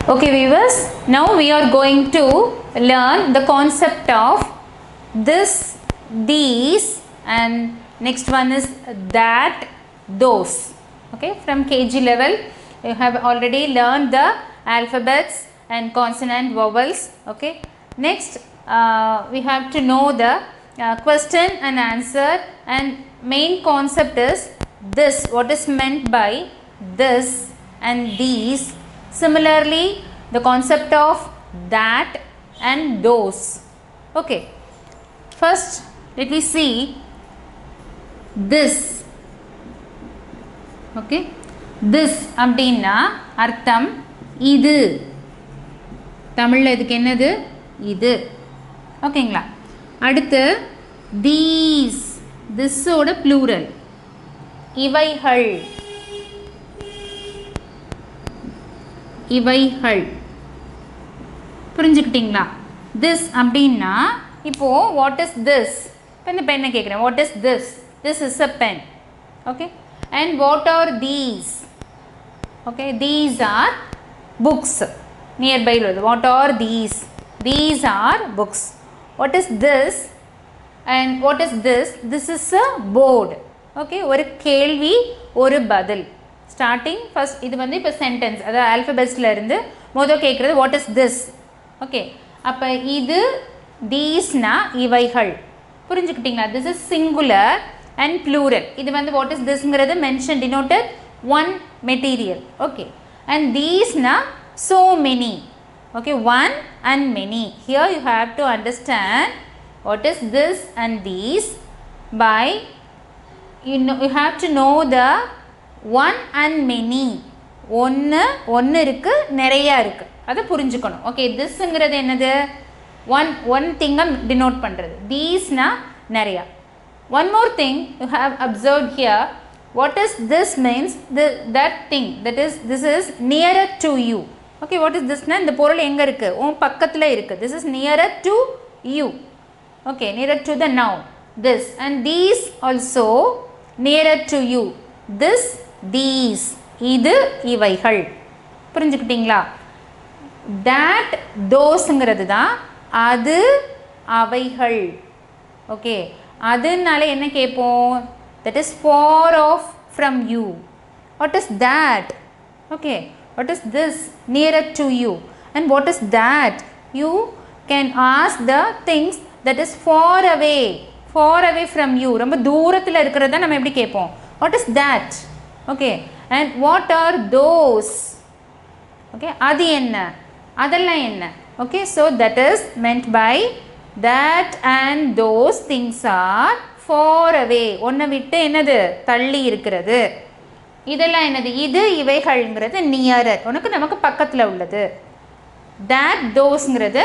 Okay viewers, now we are going to learn the concept of this, these, and next one is that, those. Okay, from KG level you have already learned the alphabets and consonant vowels. Okay, next we have to know the question and answer, and main concept is this, what is meant by this and these. Similarly, the concept of that and those. Okay, first let me see this. Okay, this அப்படினா அர்த்தம் இது. தமிழ்ல இதுக்கு என்னது? இது. ஓகேங்களா? அடுத்து these, this ஓட plural, இவைகள், இவைகள். புரிஞ்சுக்கிட்டீங்களா? this அப்படின்னா இப்போ what is this? இப்போ இந்த பெண்ணை கேட்குறேன், what is this? This is a pen. Okay, and what are these? Okay, these are books. Nearby உள்ளது, what are these? These are books. What is this? And what is this? This is a board. Okay, ஒரு கேள்வி ஒரு பதில். Starting first இது வந்து இப்போ sentence, அதாவது ஆல்ஃபபெட்ஸில் இருந்து மொதல் கேட்குறது வாட் இஸ் திஸ். ஓகே, அப்போ இது தீஸ்னா இவைகள். புரிஞ்சுக்கிட்டிங்களா? This is singular and plural. இது வந்து வாட் இஸ் திஸ்ங்கிறது mention denoted one material. Okay, and தீஸ்னா so many. Okay, one and many. Here you have to understand what is this and these by you have to know the one and many. ஒன்று இருக்கு, நிறையா இருக்கு, அதை புரிஞ்சுக்கணும். Okay, திஸ்ங்கிறது என்னது? One திங்கை denote பண்ணுறது. தீஸ்னா நிறையா. One more thing you have observe here, what is this means that thing, that is this is nearer to you. Okay, what is திஸ்னா இந்த பொருள் எங்கே இருக்குது? உன் பக்கத்தில் இருக்குது. This is nearer to you. Okay, nearer to the noun this. And these also nearer to you. This, these, இது இவைகள். புரிஞ்சுக்கிட்டீங்களா? that, thoseங்கிறது தான் அது அவைகள். ஓகே, அதுனால என்ன கேட்போம்? that is far off from you. what is that? okay, what is this? nearer to you. and what is that? you can ask the things that is far away from you. ரொம்ப தூரத்தில் இருக்கிறத நம்ம எப்படி கேட்போம்? what is that? okay, and what are those? okay, adu enna, adella enna? okay, so that is meant by that and those things are far away. onna vittu enadhu தள்ளி இருக்கிறது. இதெல்லாம் என்னது? இது இவைகள்ங்கிறது நியரர், உனக்கு நமக்கு பக்கத்தில் உள்ளது. that thoseங்கிறது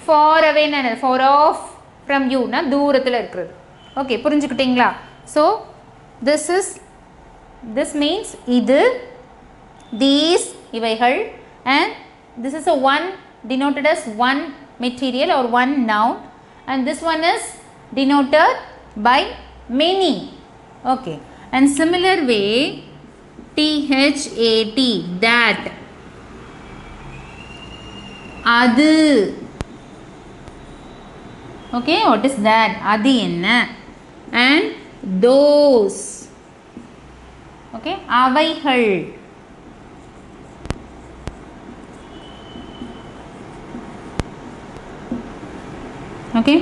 far away னா என்னது? far off from you னா தூரத்தில் இருக்கிறது. ஓகே, புரிஞ்சுக்கிட்டீங்களா? so this means இது, these இவைகள், and this is a one denoted as one material or one noun, and this one is denoted by many. okay, and similar way that, அது. okay, what is that? அது என்ன? and those. okay, அவைகள். Okay,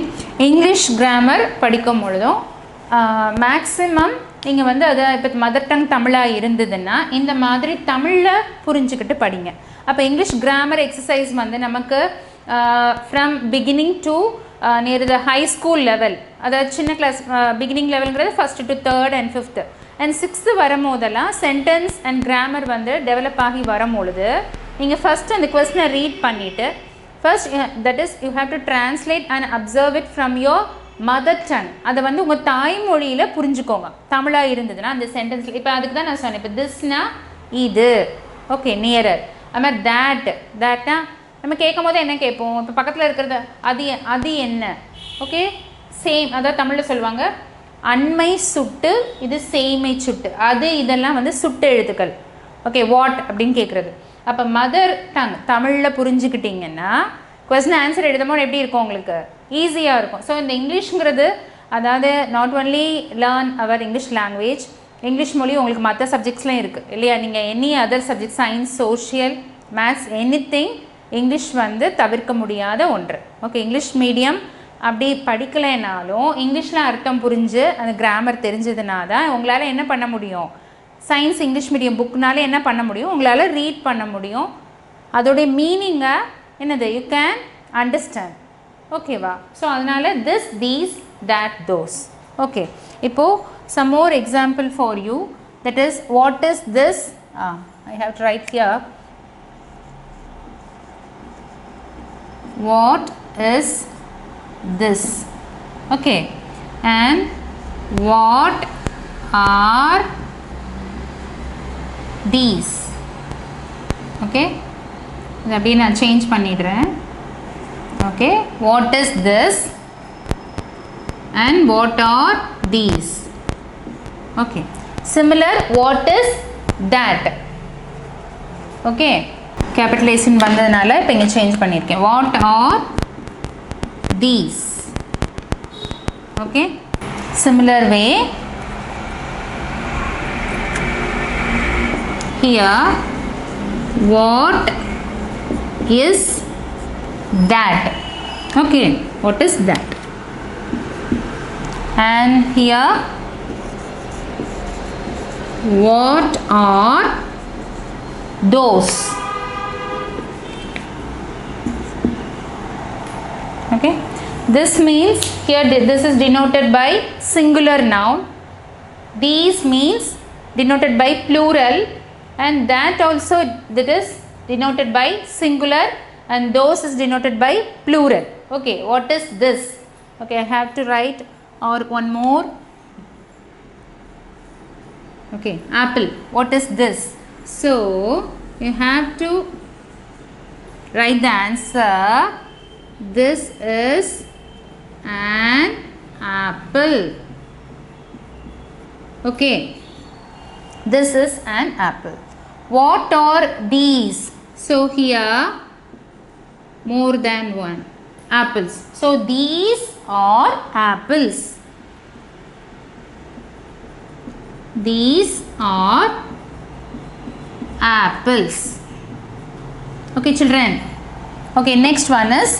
English grammar படிக்கும் பொழுதும் maximum நீங்கள் வந்து அதை இப்போ மதர் டங் தமிழாக இருந்ததுன்னா இந்த மாதிரி தமிழில் புரிஞ்சுக்கிட்டு படிங்க. அப்போ இங்கிலீஷ் கிராமர் எக்ஸசைஸ் வந்து நமக்கு from beginning to near the high school level, அதாவது சின்ன கிளாஸ் பிகினிங் லெவலுங்கிறது first to third and fifth and sixth வரும்போதெல்லாம் சென்டென்ஸ் அண்ட் கிராமர் வந்து டெவலப் ஆகி வரும்பொழுது நீங்கள் ஃபஸ்ட்டு அந்த கொஸ்டினை ரீட் பண்ணிவிட்டு first that is you have to translate and observe it from your mother tongue. அதை வந்து உங்கள் தாய்மொழியில் புரிஞ்சுக்கோங்க. தமிழாக இருந்ததுன்னா அந்த சென்டென்ஸில் இப்போ அதுக்கு தான் நான் சொன்னேன். இப்போ திஸ்னா இது, ஓகே, நியரர். அதுமாதிரி தேட்னா நம்ம கேட்கும் போது என்ன கேட்போம்? இப்போ பக்கத்தில் இருக்கிறது அது என்ன? ஓகே, சேம், அதாவது தமிழில் சொல்லுவாங்க அண்மை சுட்டு, இது சேமை சுட்டு, அது இதெல்லாம் வந்து சுட்டு எழுத்துக்கள். ஓகே, வாட் அப்படின்னு கேட்குறது. அப்போ மதர் டங் தமிழில் புரிஞ்சுக்கிட்டிங்கன்னா கொஸ்டின் ஆன்சர் எழுதும்போது எப்படி இருக்கும் உங்களுக்கு ஈஸியாக இருக்கும். ஸோ இந்த இங்கிலீஷ்ங்கிறது அதாவது not only learn our English language, English மொழி உங்களுக்கு மற்ற சப்ஜெக்ட்ஸ்லாம் இருக்குது இல்லையா. நீங்கள் any other subject science, social, maths, anything English வந்து தவிர்க்க முடியாத ஒன்று. ஓகே, இங்கிலீஷ் மீடியம் அப்படி படிக்கலைனாலும் இங்கிலீஷில் அர்த்தம் புரிஞ்சு அந்த கிராமர் தெரிஞ்சதுனா தான் உங்களால் என்ன பண்ண முடியும், சயின்ஸ் இங்கிலீஷ் மீடியம் புக்குனாலே என்ன பண்ண முடியும், உங்களால் ரீட் பண்ண முடியும். அதோடைய மீனிங்கை என்னது யூ கேன் அண்டர்ஸ்டாண்ட். ஓகேவா? ஸோ அதனால் this, these, that, those. Okay, இப்போது some more example for you, that is what is this, I have to write here, what is this. Okay, and what are these. Okay, இதை அப்படியே நான் change பண்ணிடுறேன். Okay, what is this and what are these. Okay, similar, what is that. Okay, capitalization வந்ததுனால இப்போ இங்கே change பண்ணியிருக்கேன். what are these. Okay, similar way here, what is that. Okay, what is that. And here, what are those. Okay, this means here this is denoted by singular noun, these means denoted by plural, and that also that is denoted by singular, and those is denoted by plural. Okay, what is this. Okay, I have to write or one more. Okay, apple, what is this. So you have to write the answer, this is an apple. Okay, this is an apple. What are these. So here more than one apples, so these are apples. These are apples. Okay children. Okay, next one is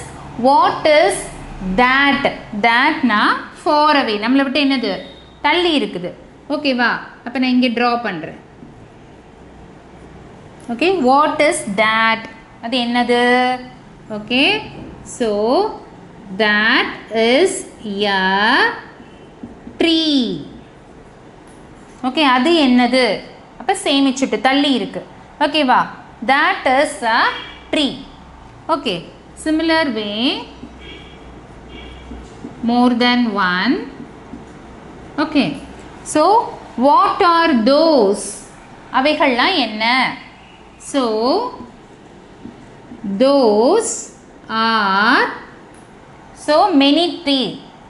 what is that. that na far away, நம்மளை விட்டு என்னது தள்ளி இருக்குது. ஓகேவா, அப்போ நான் இங்கே draw பண்ணுறேன். ஓகே, what is that, அது என்னது. Okay, so that is a tree. Okay, அது என்னது, அப்போ சேமிச்சுட்டு தள்ளி இருக்கு. ஓகேவா, that is a tree. Okay, similar way more than one. Okay, so what are those, அவைகள்லாம் என்ன. So those are so many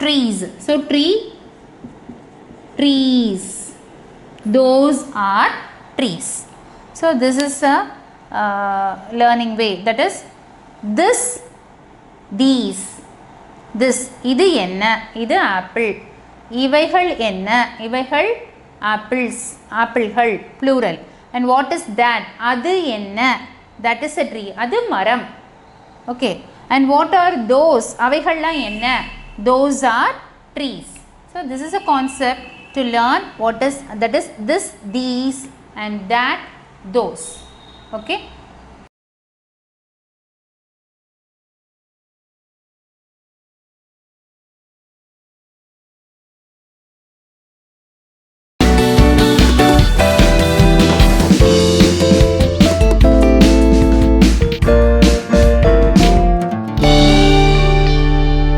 trees. So trees, those are trees. So this is a learning way, that is this, these, this, இது என்ன, இது apple, இவைகள் என்ன, இவைகள் apples, ஆப்பிள்கள் plural. And what is that, அது என்ன, that is a tree, அது மரம். Okay, and what are those, அவைகள்லாம் என்ன, those are trees. So this is a concept to learn what is, that is this, these, and that, those. Okay.